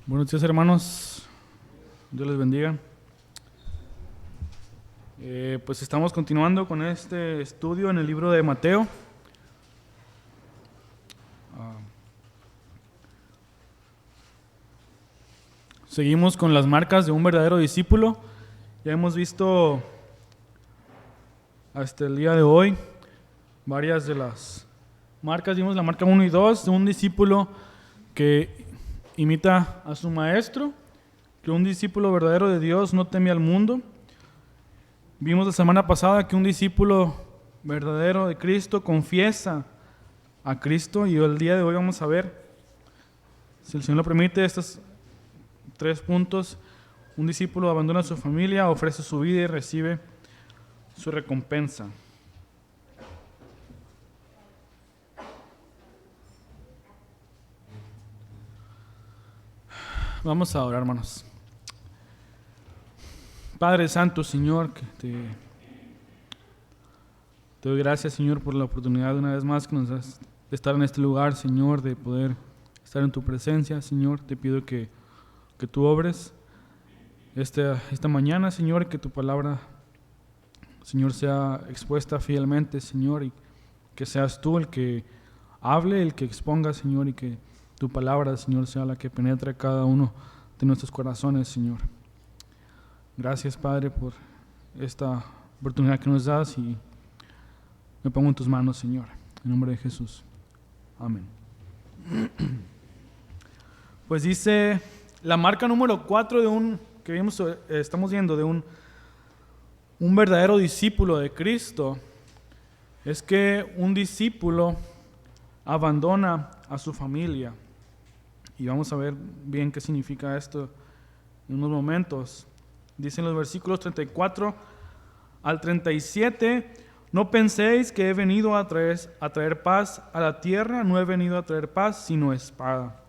Buenos días, hermanos. Dios les bendiga. Pues estamos continuando con este estudio en el libro de Mateo. Seguimos con las marcas de un verdadero discípulo. Ya hemos visto hasta el día de hoy varias de las marcas. Vimos la marca 1 y 2 de un discípulo que imita a su maestro, que un discípulo verdadero de Dios no teme al mundo. Vimos la semana pasada que un discípulo verdadero de Cristo confiesa a Cristo, y el día de hoy vamos a ver, si el Señor lo permite, estos 3 puntos. Un discípulo abandona a su familia, ofrece su vida y recibe su recompensa. Vamos a orar, hermanos. Padre Santo, Señor, que te doy gracias, Señor, por la oportunidad una vez más que nos das de estar en este lugar, Señor, de poder estar en tu presencia. Señor, te pido que tú obres esta mañana, Señor, que tu palabra, Señor, sea expuesta fielmente, Señor, y que seas tú el que hable, el que exponga, Señor, y que tu palabra, Señor, sea la que penetre cada uno de nuestros corazones, Señor. Gracias, Padre, por esta oportunidad que nos das, y me pongo en tus manos, Señor, en nombre de Jesús. Amén. Pues dice la marca número 4 estamos viendo de un verdadero discípulo de Cristo, es que un discípulo abandona a su familia. Y vamos a ver bien qué significa esto en unos momentos. Dicen los versículos 34 al 37, no penséis que he venido a traer paz a la tierra, no he venido a traer paz, sino espada.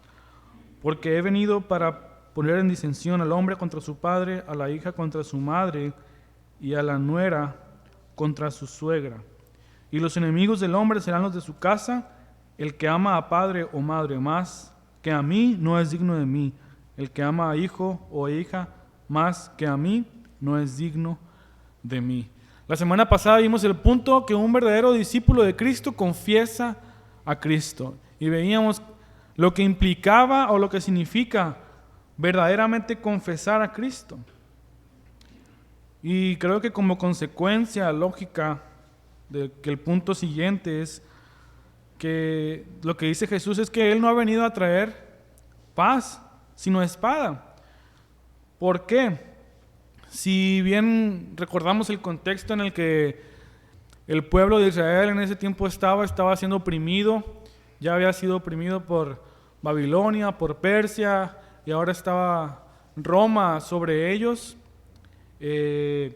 Porque he venido para poner en disensión al hombre contra su padre, a la hija contra su madre, y a la nuera contra su suegra. Y los enemigos del hombre serán los de su casa. El que ama a padre o madre más que a mí no es digno de mí. El que ama a hijo o hija más que a mí no es digno de mí. La semana pasada vimos el punto que un verdadero discípulo de Cristo confiesa a Cristo. Y veíamos lo que implicaba o lo que significa verdaderamente confesar a Cristo. Y creo que como consecuencia lógica de que el punto siguiente es que lo que dice Jesús es que Él no ha venido a traer paz, sino espada. ¿Por qué? Si bien recordamos el contexto en el que el pueblo de Israel en ese tiempo estaba siendo oprimido, ya había sido oprimido por Babilonia, por Persia, y ahora estaba Roma sobre ellos, y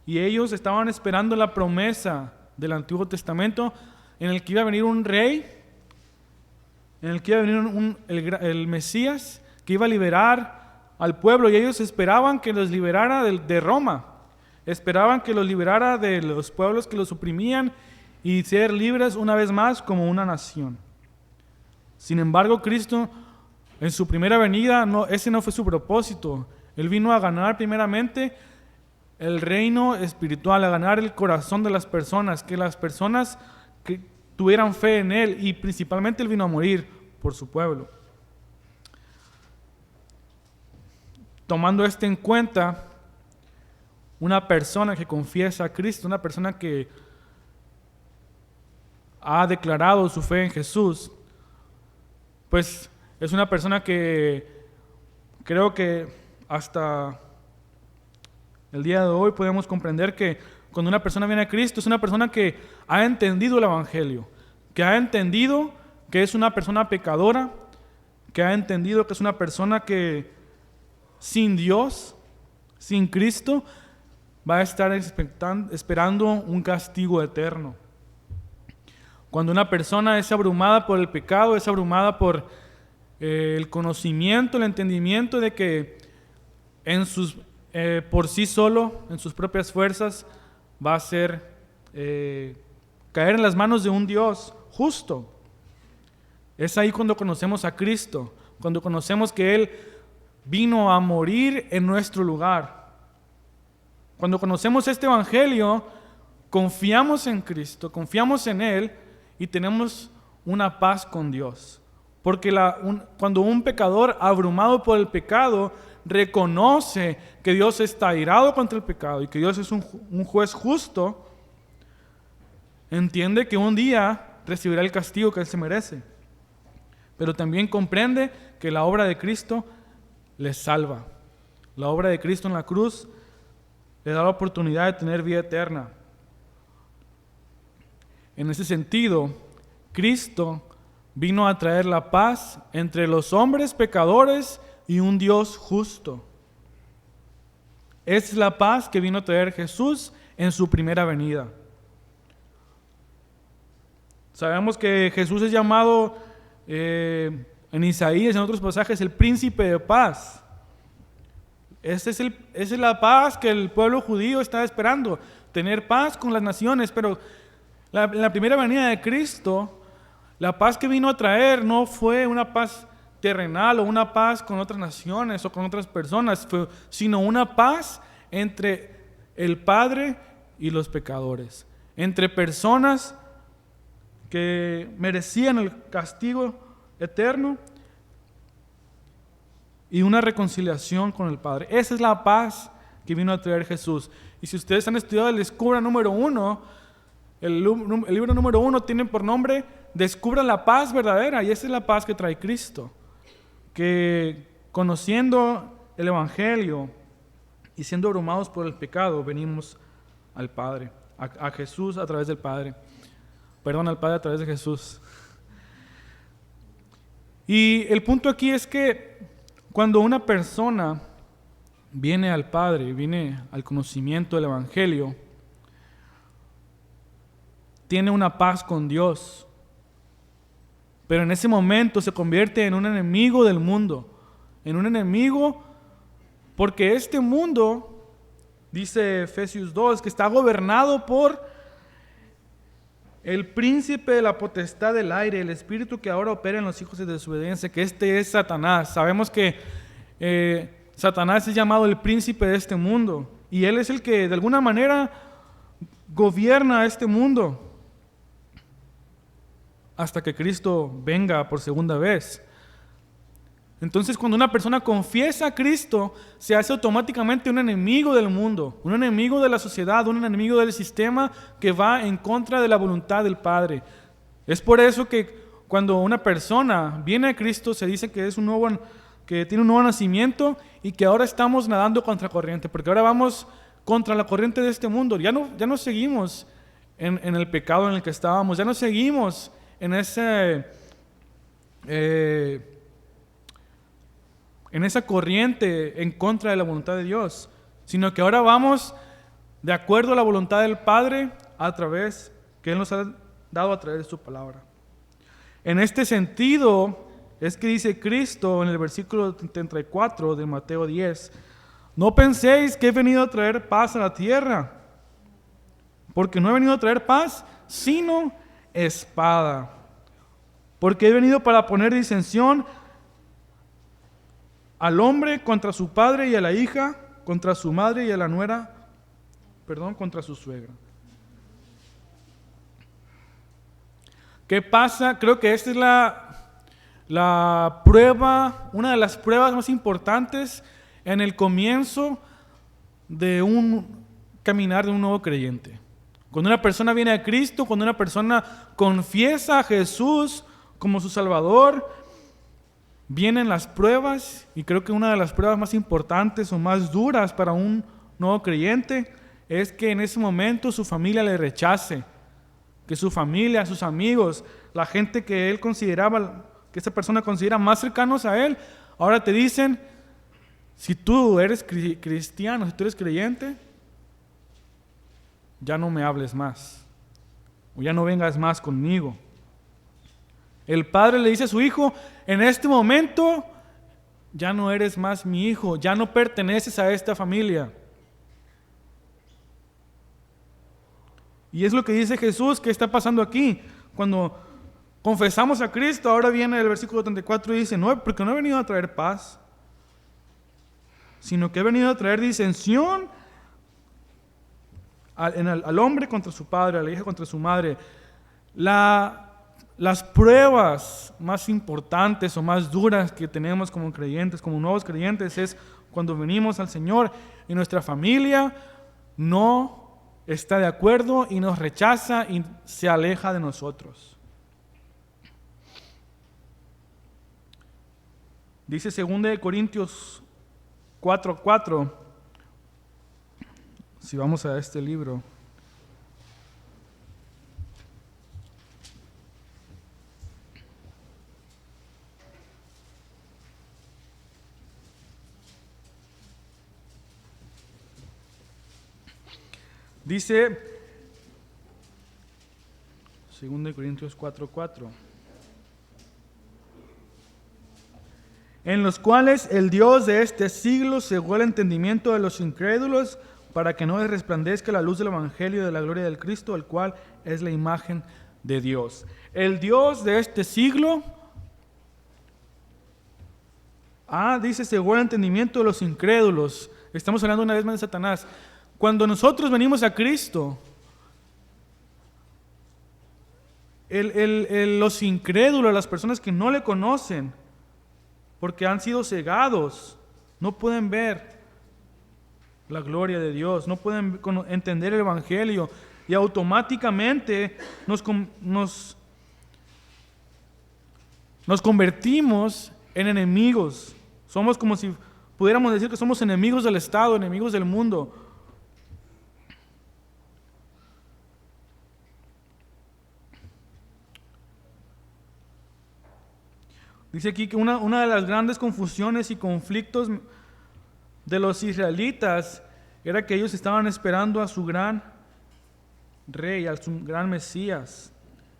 ellos estaban esperando la promesa del Antiguo Testamento en el que iba a venir un rey, en el que iba a venir el Mesías, que iba a liberar al pueblo, y ellos esperaban que los liberara de Roma, esperaban que los liberara de los pueblos que los oprimían y ser libres una vez más como una nación. Sin embargo, Cristo en su primera venida, ese no fue su propósito. Él vino a ganar primeramente el reino espiritual, a ganar el corazón de las personas, que las personas que tuvieran fe en Él, y principalmente Él vino a morir por su pueblo. Tomando esto en cuenta, una persona que confiesa a Cristo, una persona que ha declarado su fe en Jesús, pues es una persona que creo que hasta el día de hoy podemos comprender que cuando una persona viene a Cristo es una persona que ha entendido el Evangelio, que ha entendido que es una persona pecadora, que ha entendido que es una persona que sin Dios, sin Cristo, va a estar esperando un castigo eterno. Cuando una persona es abrumada por el pecado, es abrumada por el conocimiento, el entendimiento de que por sí solo, en sus propias fuerzas, va a ser caer en las manos de un Dios justo. Es ahí cuando conocemos a Cristo, cuando conocemos que Él vino a morir en nuestro lugar. Cuando conocemos este evangelio, confiamos en Cristo, confiamos en Él y tenemos una paz con Dios. Porque cuando un pecador abrumado por el pecado reconoce que Dios está airado contra el pecado y que Dios es un juez justo, entiende que un día recibirá el castigo que él se merece. Pero también comprende que la obra de Cristo le salva. La obra de Cristo en la cruz le da la oportunidad de tener vida eterna. En ese sentido, Cristo vino a traer la paz entre los hombres pecadores y un Dios justo. Esa es la paz que vino a traer Jesús en su primera venida. Sabemos que Jesús es llamado en Isaías, en otros pasajes, el príncipe de paz. Esa es la paz que el pueblo judío estaba esperando, tener paz con las naciones, pero en la primera venida de Cristo, la paz que vino a traer no fue una paz terrenal o una paz con otras naciones o con otras personas, sino una paz entre el Padre y los pecadores, entre personas que merecían el castigo eterno y una reconciliación con el Padre. Esa es la paz que vino a traer Jesús. Y si ustedes han estudiado el Descubra número 1, el libro número 1 tiene por nombre Descubra la paz verdadera, y esa es la paz que trae Cristo. Que conociendo el Evangelio y siendo abrumados por el pecado, venimos al Padre, a Jesús a través del Padre. Perdón, al Padre a través de Jesús. Y el punto aquí es que cuando una persona viene al Padre, viene al conocimiento del Evangelio, tiene una paz con Dios, pero en ese momento se convierte en un enemigo del mundo, en un enemigo porque este mundo, dice Efesios 2, que está gobernado por el príncipe de la potestad del aire, el espíritu que ahora opera en los hijos de desobediencia, que este es Satanás. Sabemos que Satanás es llamado el príncipe de este mundo, y él es el que de alguna manera gobierna este mundo hasta que Cristo venga por segunda vez. Entonces, cuando una persona confiesa a Cristo, se hace automáticamente un enemigo del mundo, un enemigo de la sociedad, un enemigo del sistema que va en contra de la voluntad del Padre. Es por eso que cuando una persona viene a Cristo, se dice que que tiene un nuevo nacimiento y que ahora estamos nadando contra corriente, porque ahora vamos contra la corriente de este mundo. Ya no seguimos en el pecado en el que estábamos, ya no seguimos en esa corriente en contra de la voluntad de Dios, sino que ahora vamos de acuerdo a la voluntad del Padre a través que Él nos ha dado a través de su palabra. En este sentido es que dice Cristo en el versículo 34 de Mateo 10: no penséis que he venido a traer paz a la tierra, porque no he venido a traer paz, sino espada. Porque he venido para poner disensión al hombre contra su padre y a la hija, contra su madre y a la nuera, contra su suegra. ¿Qué pasa? Creo que esta es la prueba, una de las pruebas más importantes en el comienzo de un caminar de un nuevo creyente. Cuando una persona viene a Cristo, cuando una persona confiesa a Jesús como su Salvador, vienen las pruebas, y creo que una de las pruebas más importantes o más duras para un nuevo creyente es que en ese momento su familia le rechace, que su familia, sus amigos, la gente que él consideraba, que esa persona considera más cercanos a él, ahora te dicen: si tú eres cristiano, si tú eres creyente, ya no me hables más, o ya no vengas más conmigo. El padre le dice a su hijo: en este momento ya no eres más mi hijo, ya no perteneces a esta familia. Y es lo que dice Jesús que está pasando aquí. Cuando confesamos a Cristo, ahora viene el versículo 34 y dice: no, porque no he venido a traer paz, sino que he venido a traer disensión al hombre contra su padre, a la hija contra su madre. Las pruebas más importantes o más duras que tenemos como creyentes, como nuevos creyentes, es cuando venimos al Señor y nuestra familia no está de acuerdo y nos rechaza y se aleja de nosotros. Dice 2 Corintios 4:4, si vamos a este libro. Dice 2 Corintios 4:4, en los cuales el Dios de este siglo cegó el entendimiento de los incrédulos para que no les resplandezca la luz del Evangelio de la gloria del Cristo, el cual es la imagen de Dios. El Dios de este siglo, dice, cegó el entendimiento de los incrédulos. Estamos hablando una vez más de Satanás. Cuando nosotros venimos a Cristo, los incrédulos, las personas que no le conocen, porque han sido cegados, no pueden ver la gloria de Dios, no pueden entender el Evangelio, y automáticamente nos convertimos en enemigos. Somos como si pudiéramos decir que somos enemigos del Estado, enemigos del mundo. Dice aquí que una de las grandes confusiones y conflictos de los israelitas era que ellos estaban esperando a su gran rey, a su gran Mesías.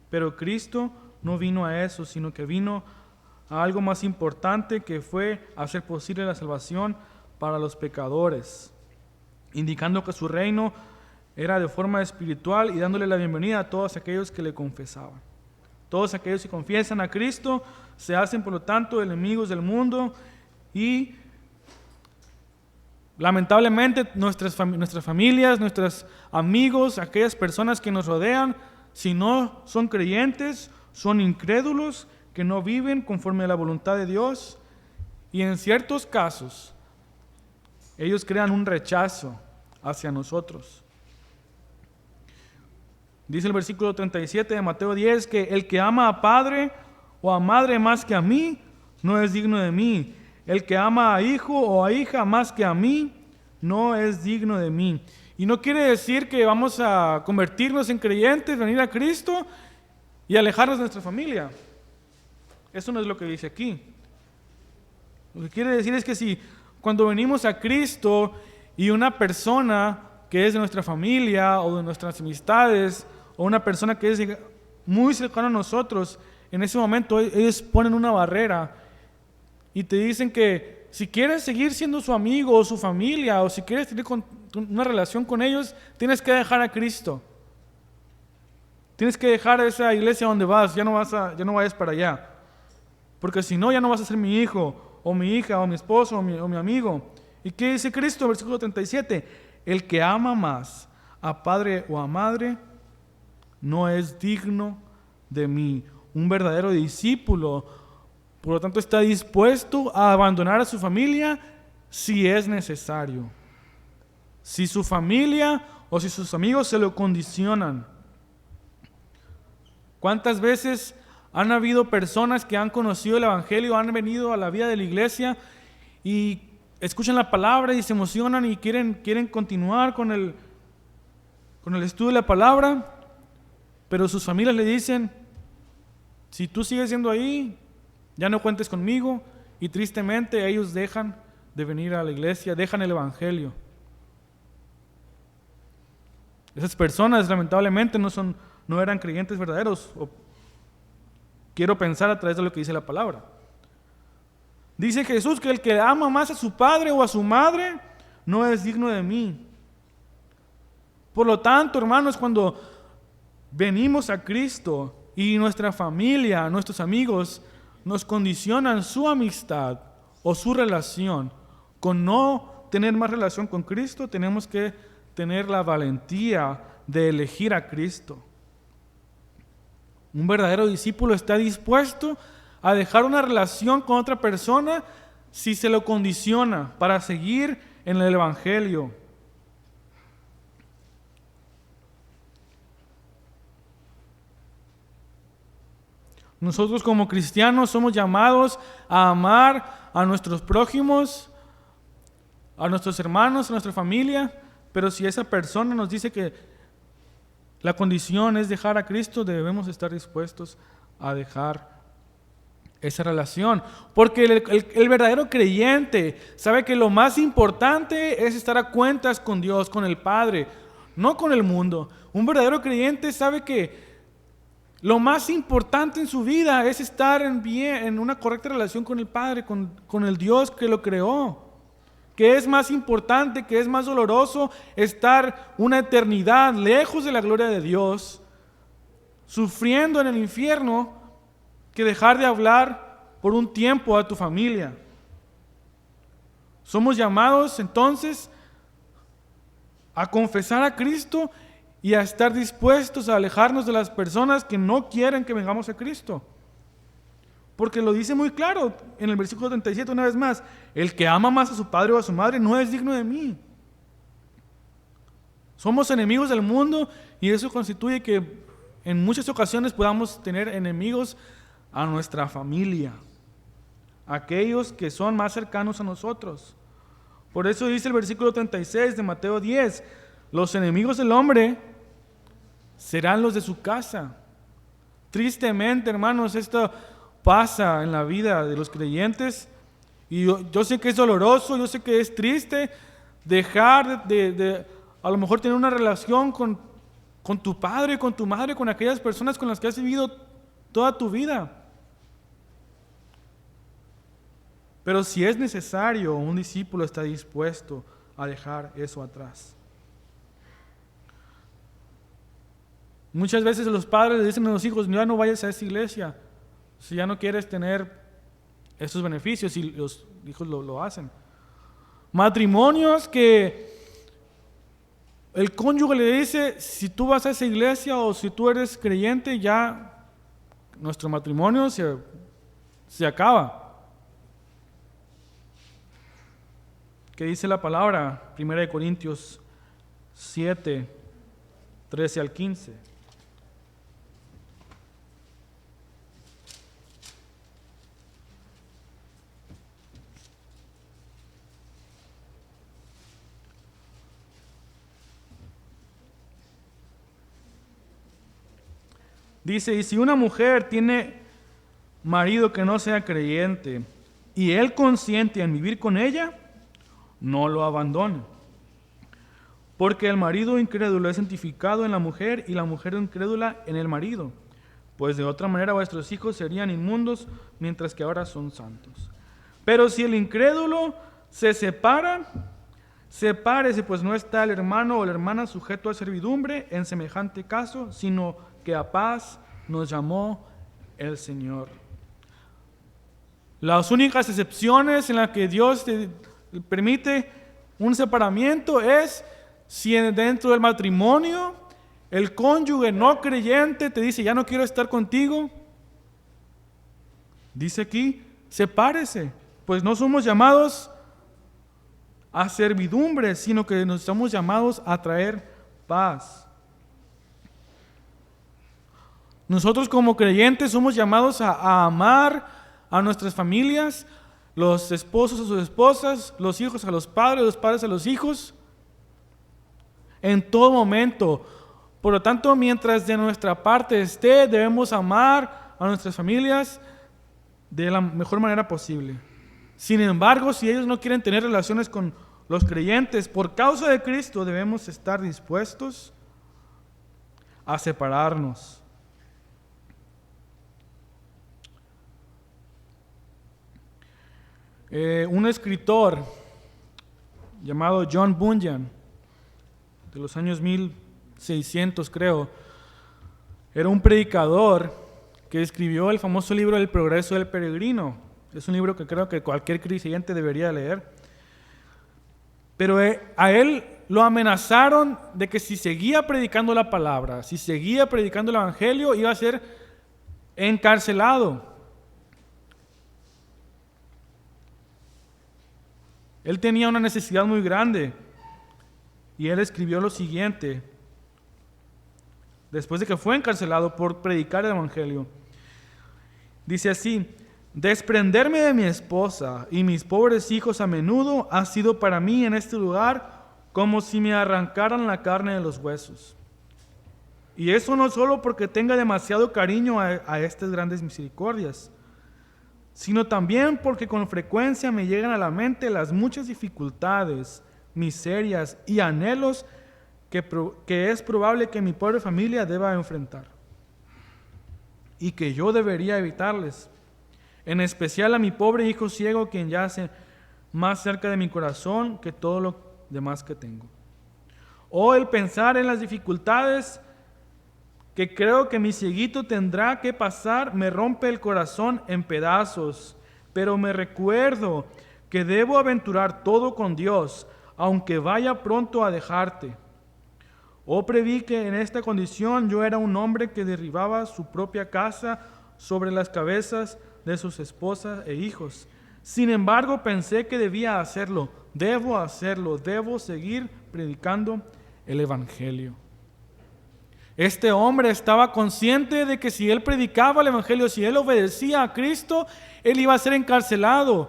Pero Cristo no vino a eso, sino que vino a algo más importante, que fue hacer posible la salvación para los pecadores, indicando que su reino era de forma espiritual y dándole la bienvenida a todos aquellos que le confesaban. Todos aquellos que confiesan a Cristo se hacen, por lo tanto, enemigos del mundo, y lamentablemente nuestras familias, nuestros amigos, aquellas personas que nos rodean, si no son creyentes, son incrédulos que no viven conforme a la voluntad de Dios, y en ciertos casos ellos crean un rechazo hacia nosotros. Dice el versículo 37 de Mateo 10 que el que ama a padre o a madre más que a mí, no es digno de mí. El que ama a hijo o a hija más que a mí, no es digno de mí. Y no quiere decir que vamos a convertirnos en creyentes, venir a Cristo y alejarnos de nuestra familia. Eso no es lo que dice aquí. Lo que quiere decir es que si cuando venimos a Cristo y una persona que es de nuestra familia o de nuestras amistades, o una persona que es muy cercana a nosotros, en ese momento ellos ponen una barrera y te dicen que si quieres seguir siendo su amigo o su familia, o si quieres tener una relación con ellos, tienes que dejar a Cristo. Tienes que dejar esa iglesia donde vas, ya no vayas para allá. Porque si no, ya no vas a ser mi hijo, o mi hija, o mi esposo, o mi amigo. ¿Y qué dice Cristo? Versículo 37. El que ama más a padre o a madre no es digno de mí. Un verdadero discípulo, por lo tanto, está dispuesto a abandonar a su familia si es necesario. Si su familia o si sus amigos se lo condicionan. ¿Cuántas veces han habido personas que han conocido el Evangelio, han venido a la vida de la iglesia y escuchan la palabra y se emocionan y quieren continuar con el estudio de la palabra, pero sus familias le dicen: si tú sigues siendo ahí, ya no cuentes conmigo, y tristemente ellos dejan de venir a la iglesia, dejan el Evangelio. Esas personas lamentablemente no eran creyentes verdaderos, o quiero pensar a través de lo que dice la palabra. Dice Jesús que el que ama más a su padre o a su madre no es digno de mí. Por lo tanto, hermanos, cuando venimos a Cristo y nuestra familia, nuestros amigos nos condicionan su amistad o su relación con no tener más relación con Cristo, tenemos que tener la valentía de elegir a Cristo. Un verdadero discípulo está dispuesto a dejar una relación con otra persona si se lo condiciona para seguir en el Evangelio. Nosotros como cristianos somos llamados a amar a nuestros prójimos, a nuestros hermanos, a nuestra familia, pero si esa persona nos dice que la condición es dejar a Cristo, debemos estar dispuestos a dejar esa relación. Porque el verdadero creyente sabe que lo más importante es estar a cuentas con Dios, con el Padre, no con el mundo. Un verdadero creyente sabe que lo más importante en su vida es estar en una correcta relación con el Padre, con el Dios que lo creó. Que es más importante, que es más doloroso estar una eternidad lejos de la gloria de Dios, sufriendo en el infierno, que dejar de hablar por un tiempo a tu familia. Somos llamados entonces a confesar a Cristo y a estar dispuestos a alejarnos de las personas que no quieren que vengamos a Cristo. Porque lo dice muy claro en el versículo 37 una vez más: el que ama más a su padre o a su madre no es digno de mí. Somos enemigos del mundo y eso constituye que en muchas ocasiones podamos tener enemigos a nuestra familia, aquellos que son más cercanos a nosotros. Por eso dice el versículo 36 de Mateo 10: los enemigos del hombre serán los de su casa. Tristemente, hermanos, esto pasa en la vida de los creyentes y yo sé que es doloroso, yo sé que es triste dejar de a lo mejor tener una relación con tu padre, con tu madre, con aquellas personas con las que has vivido toda tu vida. Pero si es necesario, un discípulo está dispuesto a dejar eso atrás. Muchas veces los padres le dicen a los hijos: ya no vayas a esa iglesia si ya no quieres tener esos beneficios, y los hijos lo hacen. Matrimonios que el cónyuge le dice: si tú vas a esa iglesia o si tú eres creyente, ya nuestro matrimonio se acaba. ¿Qué dice la palabra? 1 Corintios 7, 13 al 15. Dice: y si una mujer tiene marido que no sea creyente y él consiente en vivir con ella, no lo abandone. Porque el marido incrédulo es santificado en la mujer y la mujer incrédula en el marido. Pues de otra manera vuestros hijos serían inmundos, mientras que ahora son santos. Pero si el incrédulo se separa, sepárese, pues no está el hermano o la hermana sujeto a servidumbre en semejante caso, sino que a paz nos llamó el Señor. Las únicas excepciones en las que Dios te permite un separamiento es si dentro del matrimonio el cónyuge no creyente te dice: ya no quiero estar contigo. Dice aquí: sepárese, pues no somos llamados a servidumbre, sino que nos estamos llamados a traer paz. Nosotros como creyentes somos llamados a amar a nuestras familias, los esposos a sus esposas, los hijos a los padres a los hijos, en todo momento. Por lo tanto, mientras de nuestra parte esté, debemos amar a nuestras familias de la mejor manera posible. Sin embargo, si ellos no quieren tener relaciones con los creyentes, por causa de Cristo, debemos estar dispuestos a separarnos. Un escritor llamado John Bunyan, de los años 1600 creo, era un predicador que escribió el famoso libro El progreso del peregrino. Es un libro que creo que cualquier creyente debería leer. Pero a él lo amenazaron de que si seguía predicando la palabra, si seguía predicando el evangelio, iba a ser encarcelado. Él tenía una necesidad muy grande y él escribió lo siguiente, después de que fue encarcelado por predicar el evangelio. Dice así: desprenderme de mi esposa y mis pobres hijos a menudo ha sido para mí en este lugar como si me arrancaran la carne de los huesos. Y eso no solo porque tenga demasiado cariño a estas grandes misericordias, sino también porque con frecuencia me llegan a la mente las muchas dificultades, miserias y anhelos que es probable que mi pobre familia deba enfrentar y que yo debería evitarles, en especial a mi pobre hijo ciego, quien yace más cerca de mi corazón que todo lo demás que tengo. O el pensar en las dificultades que creo que mi cieguito tendrá que pasar me rompe el corazón en pedazos, pero me recuerdo que debo aventurar todo con Dios, aunque vaya pronto a dejarte. O preví que en esta condición yo era un hombre que derribaba su propia casa sobre las cabezas de sus esposas e hijos. Sin embargo, pensé que debía hacerlo, debo seguir predicando el evangelio. Este hombre estaba consciente de que si él predicaba el evangelio, si él obedecía a Cristo, él iba a ser encarcelado.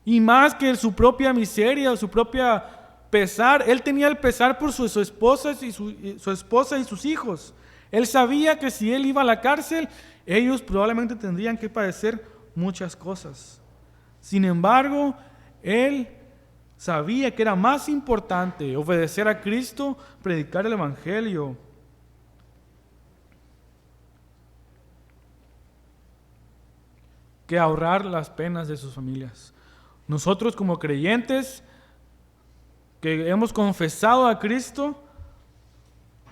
Y más que su propia miseria, su propia pesar, él tenía el pesar por su esposa y su esposa y sus hijos. Él sabía que si él iba a la cárcel, ellos probablemente tendrían que padecer muchas cosas. Sin embargo, él sabía que era más importante obedecer a Cristo, predicar el evangelio, que ahorrar las penas de sus familias. Nosotros como creyentes que hemos confesado a Cristo,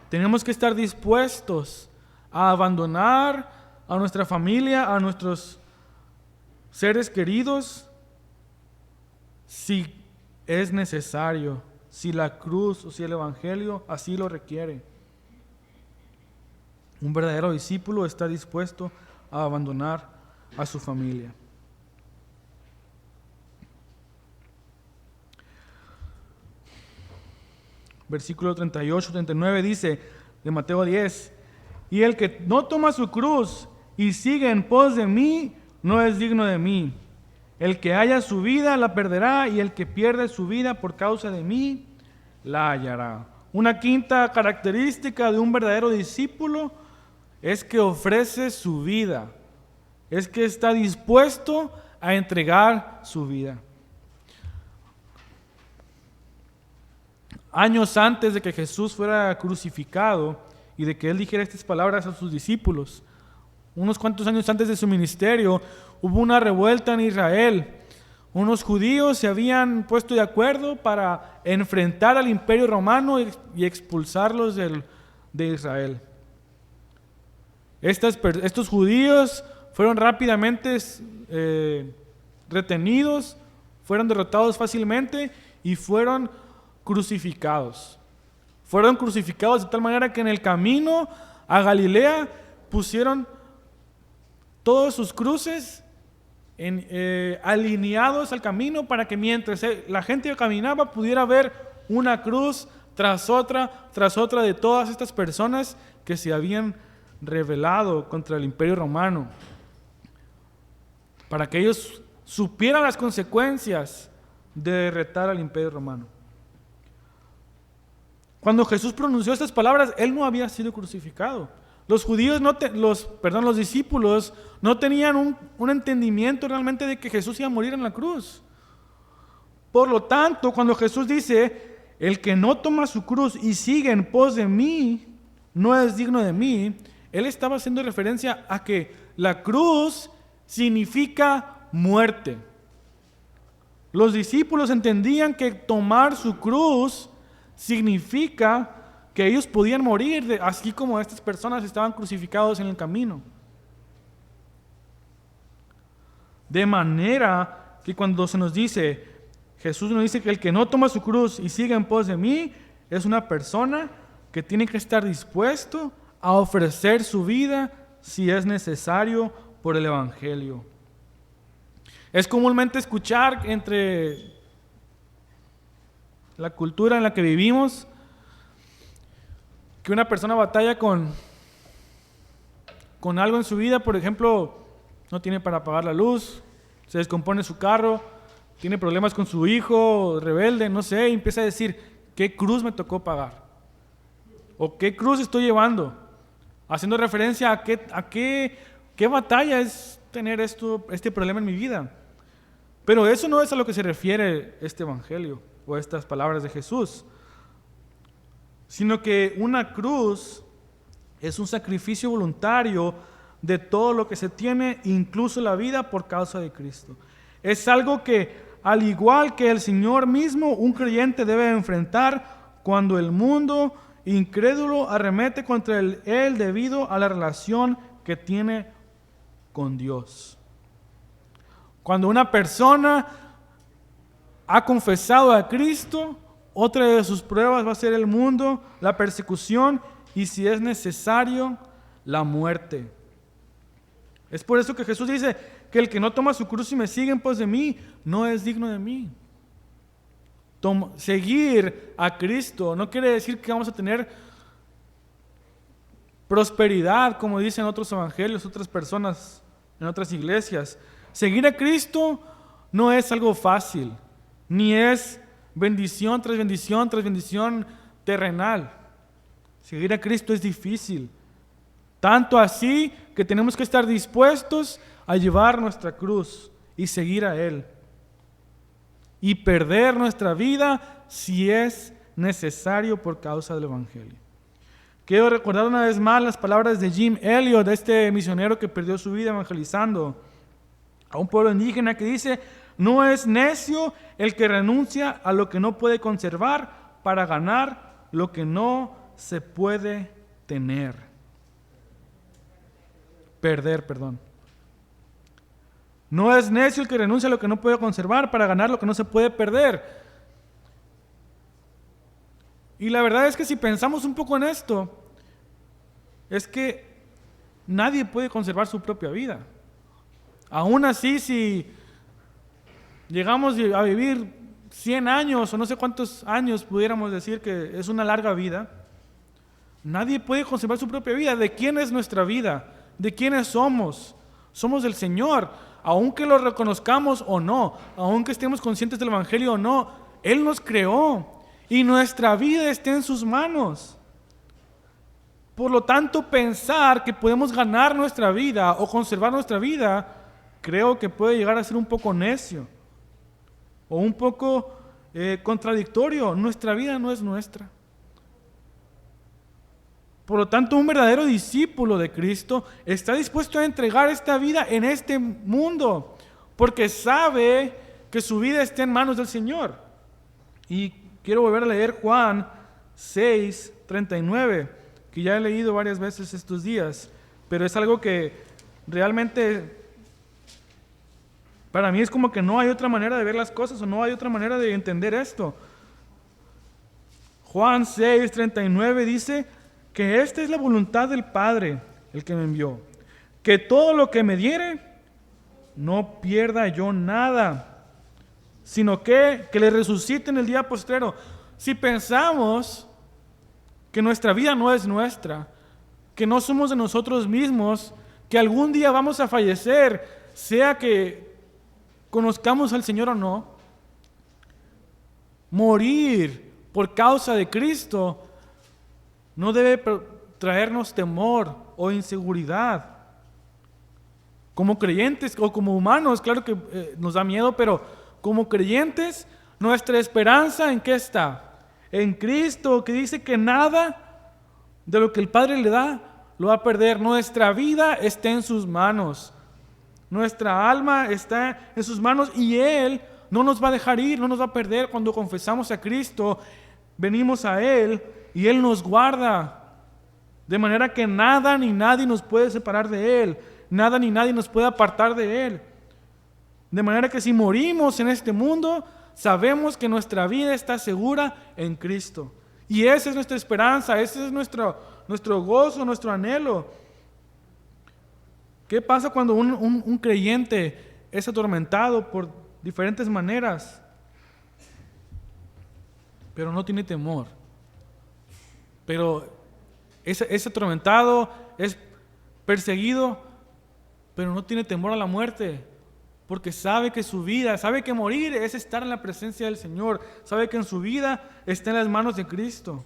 tenemos que estar dispuestos a abandonar a nuestra familia, a nuestros seres queridos, si es necesario, si la cruz o si el evangelio así lo requiere. Un verdadero discípulo está dispuesto a abandonar a su familia. Versículo 38-39 dice de Mateo 10: y el que no toma su cruz y sigue en pos de mí, no es digno de mí. El que haya su vida la perderá, y el que pierde su vida por causa de mí, la hallará. Una quinta característica de un verdadero discípulo es que ofrece su vida, es que está dispuesto a entregar su vida. Años antes de que Jesús fuera crucificado y de que él dijera estas palabras a sus discípulos, unos cuantos años antes de su ministerio, hubo una revuelta en Israel. Unos judíos se habían puesto de acuerdo para enfrentar al imperio romano y expulsarlos de Israel. Estos judíos fueron rápidamente retenidos, fueron derrotados fácilmente y fueron crucificados. Fueron crucificados de tal manera que en el camino a Galilea pusieron todos sus cruces alineados al camino para que mientras la gente caminaba pudiera ver una cruz tras otra de todas estas personas que se habían rebelado contra el imperio romano, para que ellos supieran las consecuencias de derrotar al imperio romano. Cuando Jesús pronunció estas palabras, él no había sido crucificado. Los judíos, los discípulos no tenían un entendimiento realmente de que Jesús iba a morir en la cruz. Por lo tanto, cuando Jesús dice, el que no toma su cruz y sigue en pos de mí, no es digno de mí, él estaba haciendo referencia a que la cruz significa muerte. Los discípulos entendían que tomar su cruz significa que ellos podían morir, así como estas personas estaban crucificados en el camino. De manera que cuando se nos dice, Jesús nos dice que el que no toma su cruz y sigue en pos de mí, es una persona que tiene que estar dispuesto a ofrecer su vida si es necesario por el Evangelio. Es comúnmente escuchar entre la cultura en la que vivimos que una persona batalla con algo en su vida. Por ejemplo, no tiene para pagar la luz, se descompone su carro, tiene problemas con su hijo rebelde, no sé, y empieza a decir, ¿qué cruz me tocó pagar? ¿O qué cruz estoy llevando? Haciendo referencia a qué batalla es tener este problema en mi vida. Pero eso no es a lo que se refiere este evangelio o estas palabras de Jesús, sino que una cruz es un sacrificio voluntario de todo lo que se tiene, incluso la vida, por causa de Cristo. Es algo que, al igual que el Señor mismo, un creyente debe enfrentar cuando el mundo incrédulo arremete contra él debido a la relación que tiene con Dios. Cuando una persona ha confesado a Cristo, otra de sus pruebas va a ser el mundo, la persecución y, si es necesario, la muerte. Es por eso que Jesús dice que el que no toma su cruz y me sigue en pos de mí, no es digno de mí. Seguir a Cristo no quiere decir que vamos a tener prosperidad, como dicen otros evangelios, otras personas en otras iglesias. Seguir a Cristo no es algo fácil, ni es bendición tras bendición tras bendición terrenal. Seguir a Cristo es difícil, tanto así que tenemos que estar dispuestos a llevar nuestra cruz y seguir a Él y perder nuestra vida si es necesario por causa del Evangelio. Quiero recordar una vez más las palabras de Jim Elliot, de este misionero que perdió su vida evangelizando a un pueblo indígena, que dice: no es necio el que renuncia a lo que no puede conservar para ganar lo que no se puede perder. No es necio el que renuncia a lo que no puede conservar para ganar lo que no se puede perder. Y la verdad es que si pensamos un poco en esto, es que nadie puede conservar su propia vida. Aún así, si llegamos a vivir 100 años o no sé cuántos años pudiéramos decir que es una larga vida, nadie puede conservar su propia vida. ¿De quién es nuestra vida? ¿De quiénes somos? Somos del Señor. Aunque lo reconozcamos o no, aunque estemos conscientes del Evangelio o no, Él nos creó y nuestra vida está en sus manos. Por lo tanto, pensar que podemos ganar nuestra vida o conservar nuestra vida, creo que puede llegar a ser un poco necio o un poco contradictorio. Nuestra vida no es nuestra. Por lo tanto, un verdadero discípulo de Cristo está dispuesto a entregar esta vida en este mundo, porque sabe que su vida está en manos del Señor. Y quiero volver a leer Juan 6:39, que ya he leído varias veces estos días, pero es algo que realmente para mí es como que no hay otra manera de ver las cosas, o no hay otra manera de entender esto. Juan 6:39 dice que esta es la voluntad del Padre, el que me envió, que todo lo que me diere, no pierda yo nada, sino que le resucite en el día postrero. Si pensamos que nuestra vida no es nuestra, que no somos de nosotros mismos, que algún día vamos a fallecer, sea que conozcamos al Señor o no, morir por causa de Cristo no debe traernos temor o inseguridad. Como creyentes o como humanos, claro que nos da miedo, pero como creyentes, nuestra esperanza ¿en qué está? En Cristo, que dice que nada de lo que el Padre le da lo va a perder. Nuestra vida está en sus manos. Nuestra alma está en sus manos y Él no nos va a dejar ir, no nos va a perder. Cuando confesamos a Cristo, venimos a Él y Él nos guarda, de manera que nada ni nadie nos puede separar de Él, nada ni nadie nos puede apartar de Él. De manera que si morimos en este mundo, sabemos que nuestra vida está segura en Cristo. Y esa es nuestra esperanza, ese es nuestro gozo, nuestro anhelo. ¿Qué pasa cuando un creyente es atormentado por diferentes maneras, pero no tiene temor? Pero es atormentado, es perseguido, pero no tiene temor a la muerte, porque sabe que su vida, sabe que morir es estar en la presencia del Señor, sabe que en su vida está en las manos de Cristo.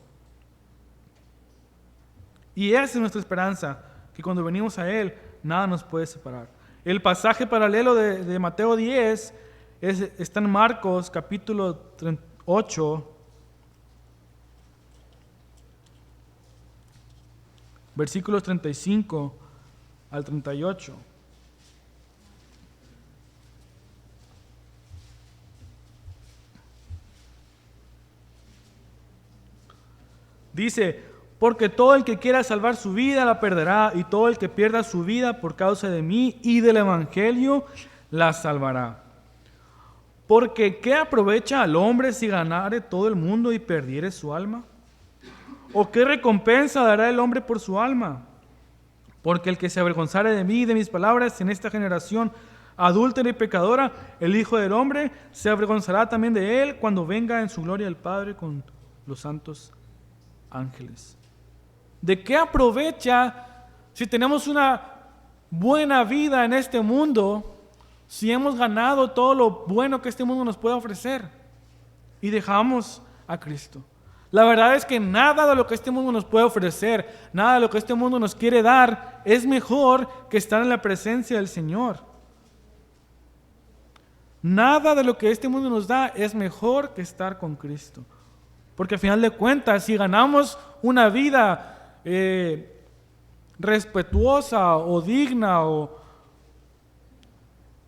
Y esa es nuestra esperanza, que cuando venimos a Él, nada nos puede separar. El pasaje paralelo de Mateo 10 está en Marcos capítulo 8, versículos 35 al 38. Dice: porque todo el que quiera salvar su vida la perderá, y todo el que pierda su vida por causa de mí y del evangelio la salvará. Porque ¿qué aprovecha al hombre si ganare todo el mundo y perdiere su alma? ¿O qué recompensa dará el hombre por su alma? Porque el que se avergonzare de mí y de mis palabras en esta generación adúltera y pecadora, el Hijo del Hombre se avergonzará también de él cuando venga en su gloria el Padre con los santos ángeles. ¿De qué aprovecha si tenemos una buena vida en este mundo, si hemos ganado todo lo bueno que este mundo nos puede ofrecer y dejamos a Cristo? La verdad es que nada de lo que este mundo nos puede ofrecer, nada de lo que este mundo nos quiere dar, es mejor que estar en la presencia del Señor. Nada de lo que este mundo nos da es mejor que estar con Cristo. Porque al final de cuentas, si ganamos una vida respetuosa o digna o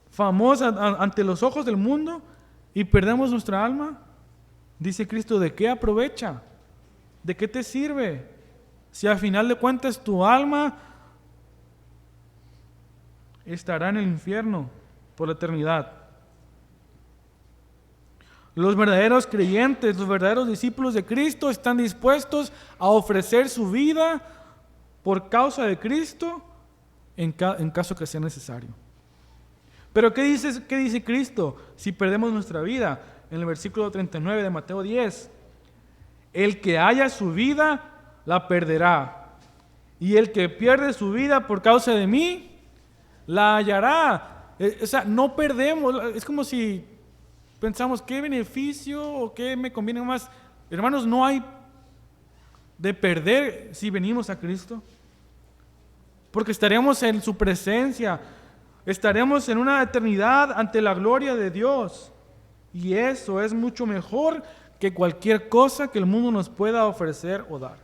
famosa ante los ojos del mundo y perdemos nuestra alma, dice Cristo, ¿de qué aprovecha? ¿De qué te sirve? Si al final de cuentas tu alma estará en el infierno por la eternidad. Los verdaderos creyentes, los verdaderos discípulos de Cristo están dispuestos a ofrecer su vida por causa de Cristo en caso que sea necesario. Pero ¿qué dice Cristo si perdemos nuestra vida? En el versículo 39 de Mateo 10. El que haya su vida, la perderá. Y el que pierde su vida por causa de mí, la hallará. O sea, no perdemos. Es como si pensamos, ¿qué beneficio o qué me conviene más? Hermanos, no hay de perder si venimos a Cristo. Porque estaremos en su presencia. Estaremos en una eternidad ante la gloria de Dios. Y eso es mucho mejor que cualquier cosa que el mundo nos pueda ofrecer o dar.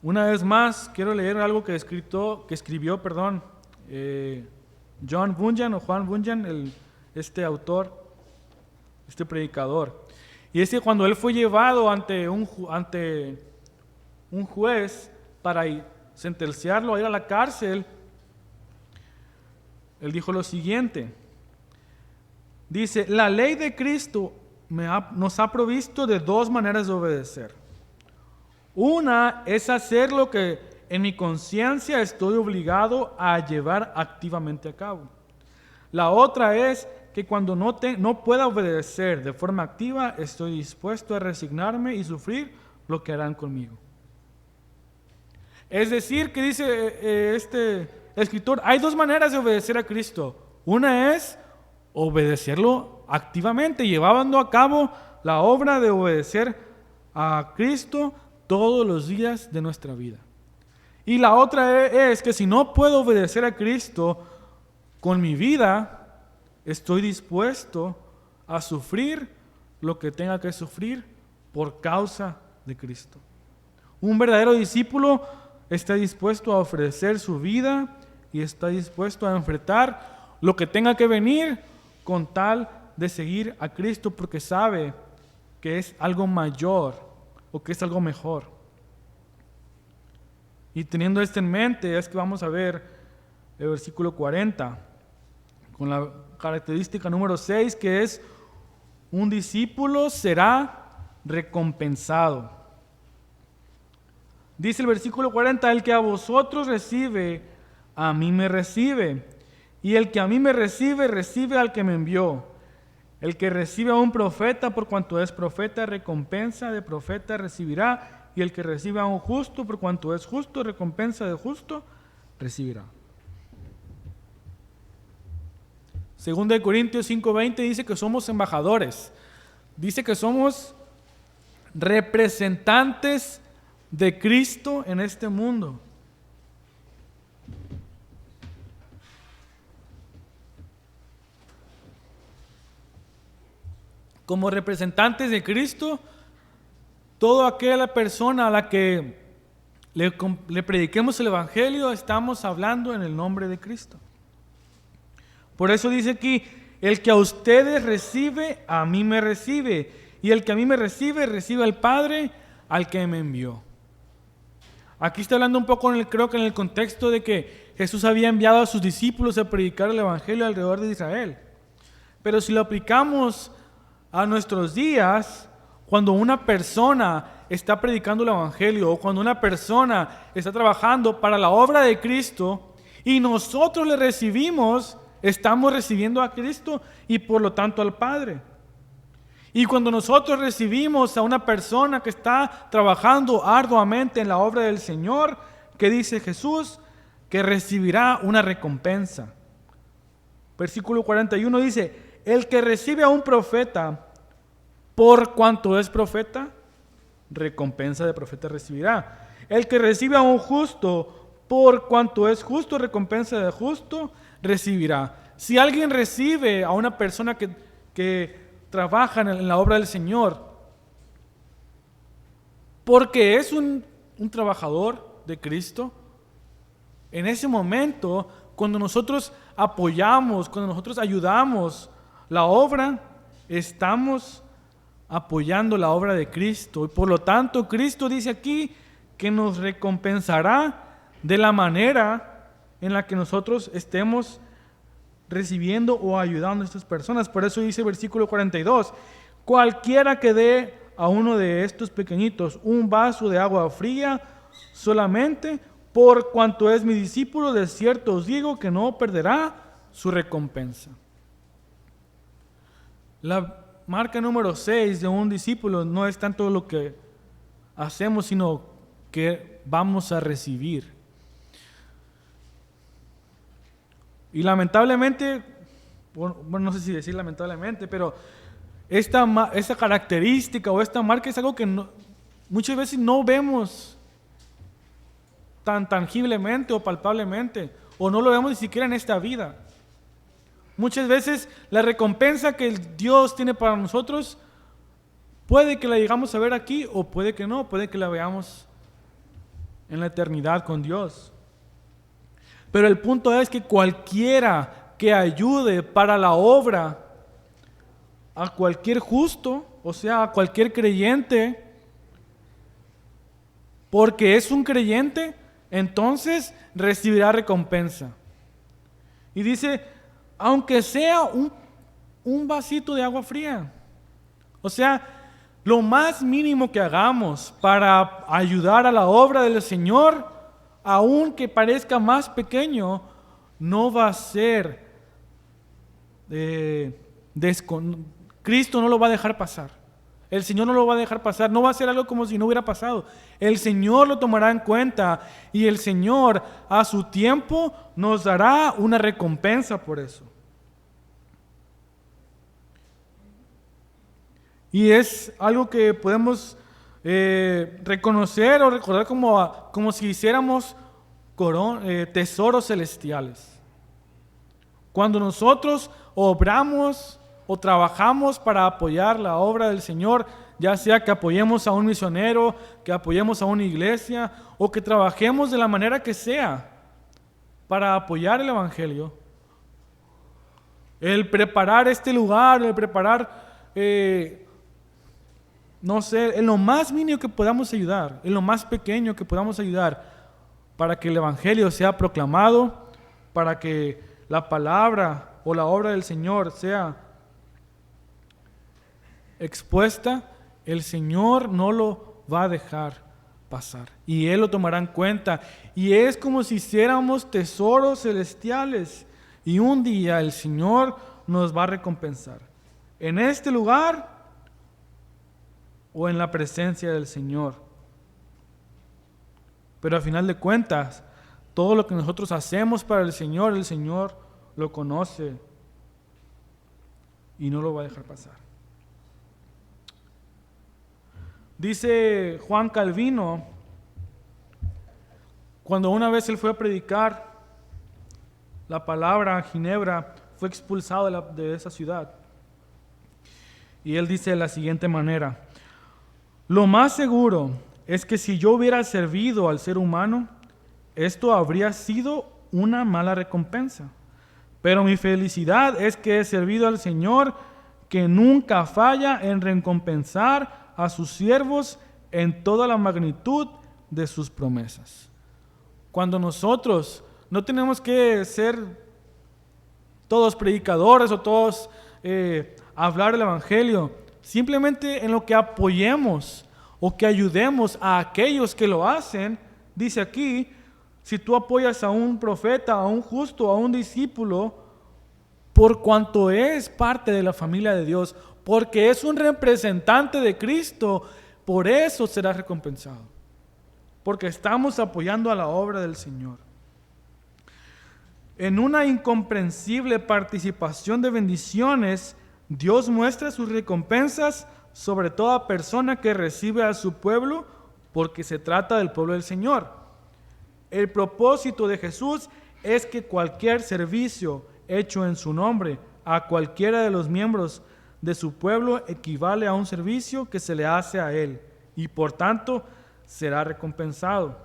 Una vez más, quiero leer algo que escribió John Bunyan o Juan Bunyan, este autor, este predicador. Y es que cuando él fue llevado ante un juez para sentenciarlo a ir a la cárcel, él dijo lo siguiente. Dice: la ley de Cristo nos ha provisto de dos maneras de obedecer. Una es hacer lo que en mi conciencia estoy obligado a llevar activamente a cabo. La otra es que cuando no pueda obedecer de forma activa, estoy dispuesto a resignarme y sufrir lo que harán conmigo. Es decir, que dice este escritor, hay dos maneras de obedecer a Cristo. Una es obedecerlo activamente, llevando a cabo la obra de obedecer a Cristo todos los días de nuestra vida. Y la otra es que si no puedo obedecer a Cristo con mi vida, estoy dispuesto a sufrir lo que tenga que sufrir por causa de Cristo. Un verdadero discípulo está dispuesto a ofrecer su vida y está dispuesto a enfrentar lo que tenga que venir con tal de seguir a Cristo, porque sabe que es algo mayor o que es algo mejor. Y teniendo esto en mente es que vamos a ver el versículo 40, con la característica número 6, que es: un discípulo será recompensado. Dice el versículo 40: el que a vosotros recibe, a mí me recibe. Y el que a mí me recibe, recibe al que me envió. El que recibe a un profeta, por cuanto es profeta, recompensa de profeta recibirá. Y el que recibe a un justo, por cuanto es justo, recompensa de justo recibirá. Segunda de Corintios 5:20 dice que somos embajadores. Dice que somos representantes de Cristo en este mundo. Como representantes de Cristo, toda aquella persona a la que le prediquemos el Evangelio, estamos hablando en el nombre de Cristo. Por eso dice aquí: el que a ustedes recibe, a mí me recibe. Y el que a mí me recibe, recibe al Padre, al que me envió. Aquí está hablando un poco, creo que en el contexto de que Jesús había enviado a sus discípulos a predicar el Evangelio alrededor de Israel. Pero si lo aplicamos a nuestros días, cuando una persona está predicando el Evangelio o cuando una persona está trabajando para la obra de Cristo y nosotros le recibimos, estamos recibiendo a Cristo y por lo tanto al Padre. Y cuando nosotros recibimos a una persona que está trabajando arduamente en la obra del Señor, ¿qué dice Jesús? Que recibirá una recompensa. Versículo 41 dice: el que recibe a un profeta, por cuanto es profeta, recompensa de profeta recibirá. El que recibe a un justo, por cuanto es justo, recompensa de justo recibirá. Si alguien recibe a una persona que trabaja en la obra del Señor, porque es un trabajador de Cristo, en ese momento, cuando nosotros apoyamos, cuando nosotros ayudamos la obra, estamos apoyando la obra de Cristo. Y por lo tanto, Cristo dice aquí que nos recompensará de la manera en la que nosotros estemos recibiendo o ayudando a estas personas. Por eso dice el versículo 42: cualquiera que dé a uno de estos pequeñitos un vaso de agua fría solamente, por cuanto es mi discípulo, de cierto os digo que no perderá su recompensa. La marca número 6 de un discípulo no es tanto lo que hacemos, sino que vamos a recibir. Y lamentablemente, bueno, no sé si decir lamentablemente, pero esta característica o esta marca es algo que muchas veces no vemos tan tangiblemente o palpablemente, o no lo vemos ni siquiera en esta vida. Muchas veces la recompensa que Dios tiene para nosotros puede que la llegamos a ver aquí o puede que no, puede que la veamos en la eternidad con Dios. Pero el punto es que cualquiera que ayude para la obra a cualquier justo, o sea, a cualquier creyente, porque es un creyente, entonces recibirá recompensa. Y dice, aunque sea un vasito de agua fría. O sea, lo más mínimo que hagamos para ayudar a la obra del Señor, aunque parezca más pequeño, no va a ser Cristo no lo va a dejar pasar. El Señor no lo va a dejar pasar. No va a ser algo como si no hubiera pasado. El Señor lo tomará en cuenta y el Señor a su tiempo nos dará una recompensa por eso. Y es algo que podemos reconocer o recordar como si hiciéramos tesoros celestiales. Cuando nosotros obramos o trabajamos para apoyar la obra del Señor, ya sea que apoyemos a un misionero, que apoyemos a una iglesia o que trabajemos de la manera que sea para apoyar el Evangelio, el preparar este lugar, el preparar no sé, en lo más mínimo que podamos ayudar, en lo más pequeño que podamos ayudar, para que el Evangelio sea proclamado, para que la palabra o la obra del Señor sea expuesta, el Señor no lo va a dejar pasar y Él lo tomará en cuenta. Y es como si hiciéramos tesoros celestiales y un día el Señor nos va a recompensar en este lugar o en la presencia del Señor. Pero al final de cuentas, todo lo que nosotros hacemos para el Señor lo conoce y no lo va a dejar pasar. Dice Juan Calvino, cuando una vez él fue a predicar la palabra a Ginebra, fue expulsado de esa ciudad. Y él dice de la siguiente manera: lo más seguro es que si yo hubiera servido al ser humano, esto habría sido una mala recompensa. Pero mi felicidad es que he servido al Señor, que nunca falla en recompensar a sus siervos en toda la magnitud de sus promesas. Cuando nosotros no tenemos que ser todos predicadores o todos hablar el Evangelio, simplemente en lo que apoyemos o que ayudemos a aquellos que lo hacen, dice aquí, si tú apoyas a un profeta, a un justo, a un discípulo, por cuanto es parte de la familia de Dios, porque es un representante de Cristo, por eso será recompensado, porque estamos apoyando a la obra del Señor. En una incomprensible participación de bendiciones, Dios muestra sus recompensas sobre toda persona que recibe a su pueblo, porque se trata del pueblo del Señor. El propósito de Jesús es que cualquier servicio hecho en su nombre a cualquiera de los miembros de su pueblo equivale a un servicio que se le hace a él y por tanto será recompensado.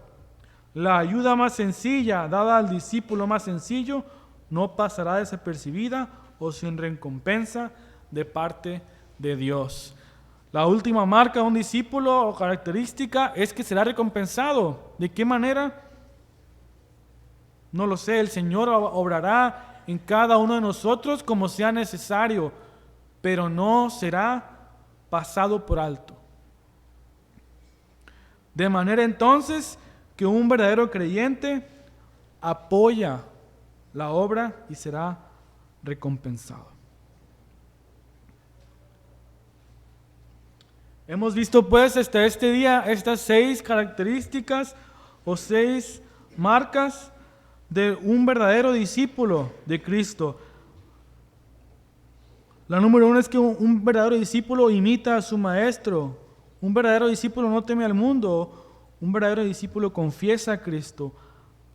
La ayuda más sencilla dada al discípulo más sencillo no pasará desapercibida o sin recompensa de parte de Dios. La última marca de un discípulo o característica es que será recompensado. ¿De qué manera? No lo sé, el Señor obrará en cada uno de nosotros como sea necesario, pero no será pasado por alto. De manera entonces que un verdadero creyente apoya la obra y será recompensado. Hemos visto pues hasta este día estas 6 características o 6 marcas de un verdadero discípulo de Cristo. La número 1 es que un verdadero discípulo imita a su maestro. Un verdadero discípulo no teme al mundo. Un verdadero discípulo confiesa a Cristo,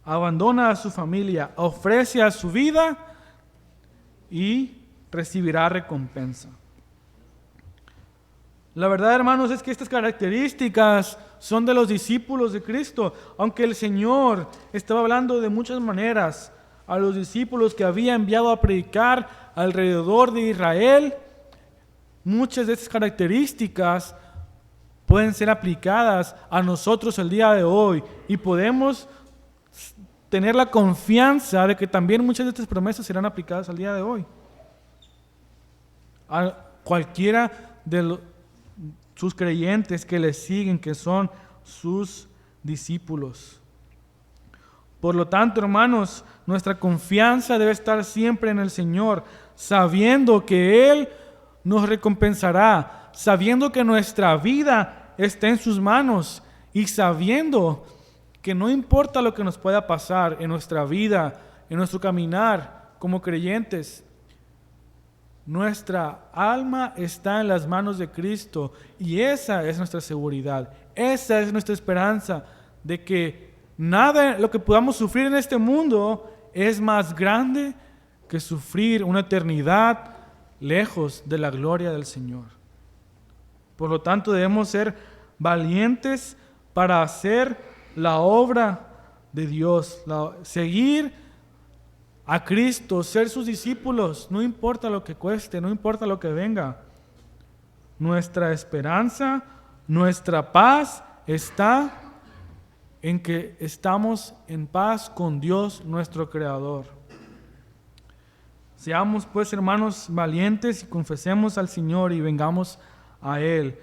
abandona a su familia, ofrece a su vida y recibirá recompensa. La verdad, hermanos, es que estas características son de los discípulos de Cristo, aunque el Señor estaba hablando de muchas maneras a los discípulos que había enviado a predicar alrededor de Israel. Muchas de estas características pueden ser aplicadas a nosotros el día de hoy y podemos tener la confianza de que también muchas de estas promesas serán aplicadas al día de hoy. A cualquiera de sus creyentes que le siguen, que son sus discípulos. Por lo tanto, hermanos, nuestra confianza debe estar siempre en el Señor, sabiendo que Él nos recompensará, sabiendo que nuestra vida está en sus manos y sabiendo que no importa lo que nos pueda pasar en nuestra vida, en nuestro caminar como creyentes, nuestra alma está en las manos de Cristo y esa es nuestra seguridad, esa es nuestra esperanza de que nada de lo que podamos sufrir en este mundo es más grande que sufrir una eternidad lejos de la gloria del Señor. Por lo tanto, debemos ser valientes para hacer la obra de Dios, seguir a Cristo, ser sus discípulos, no importa lo que cueste, no importa lo que venga. Nuestra esperanza, nuestra paz está en que estamos en paz con Dios nuestro Creador. Seamos pues, hermanos, valientes y confesemos al Señor y vengamos a Él.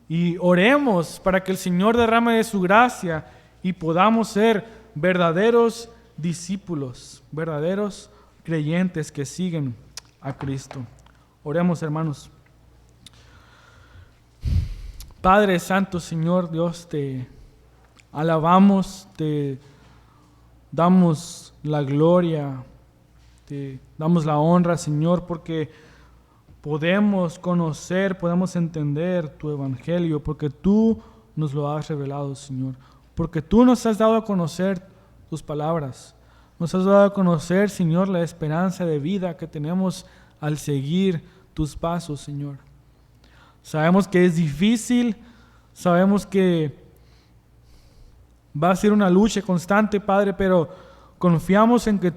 Y oremos para que el Señor derrame de su gracia y podamos ser verdaderos discípulos, verdaderos creyentes que siguen a Cristo. Oremos, hermanos. Padre Santo, Señor Dios, te alabamos, te damos la gloria, te damos la honra, Señor, porque podemos conocer, podemos entender tu evangelio, porque tú nos lo has revelado, Señor, porque tú nos has dado a conocer tus palabras, nos has dado a conocer, Señor, la esperanza de vida que tenemos al seguir tus pasos, Señor. Sabemos que es difícil, sabemos que va a ser una lucha constante, Padre, pero confiamos en que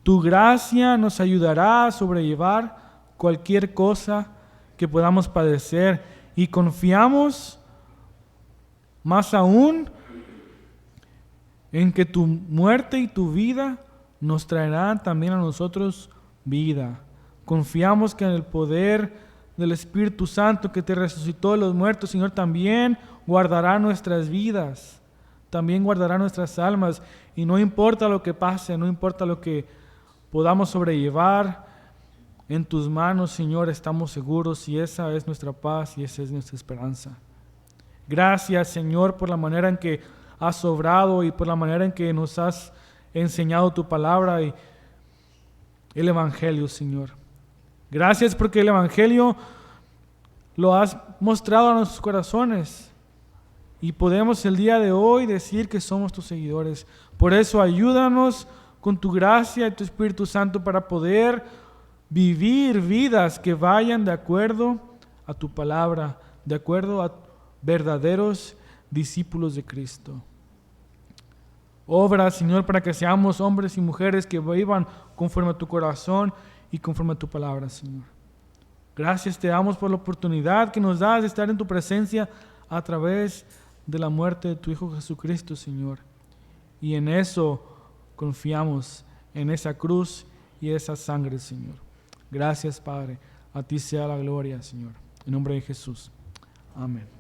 tu gracia nos ayudará a sobrellevar cualquier cosa que podamos padecer, y confiamos más aún en que tu muerte y tu vida nos traerán también a nosotros vida. Confiamos que en el poder del Espíritu Santo que te resucitó de los muertos, Señor, también guardará nuestras vidas, también guardará nuestras almas, y no importa lo que pase, no importa lo que podamos sobrellevar, en tus manos, Señor, estamos seguros, y esa es nuestra paz y esa es nuestra esperanza. Gracias, Señor, por la manera en que has obrado y por la manera en que nos has enseñado tu palabra y el Evangelio, Señor. Gracias porque el Evangelio lo has mostrado a nuestros corazones y podemos el día de hoy decir que somos tus seguidores. Por eso ayúdanos con tu gracia y tu Espíritu Santo para poder vivir vidas que vayan de acuerdo a tu palabra, de acuerdo a verdaderos discípulos de Cristo. Obra, Señor, para que seamos hombres y mujeres que vivan conforme a tu corazón y conforme a tu palabra, Señor. Gracias te damos por la oportunidad que nos das de estar en tu presencia a través de la muerte de tu Hijo Jesucristo, Señor. Y en eso confiamos, en esa cruz y esa sangre, Señor. Gracias, Padre. A ti sea la gloria, Señor. En nombre de Jesús. Amén.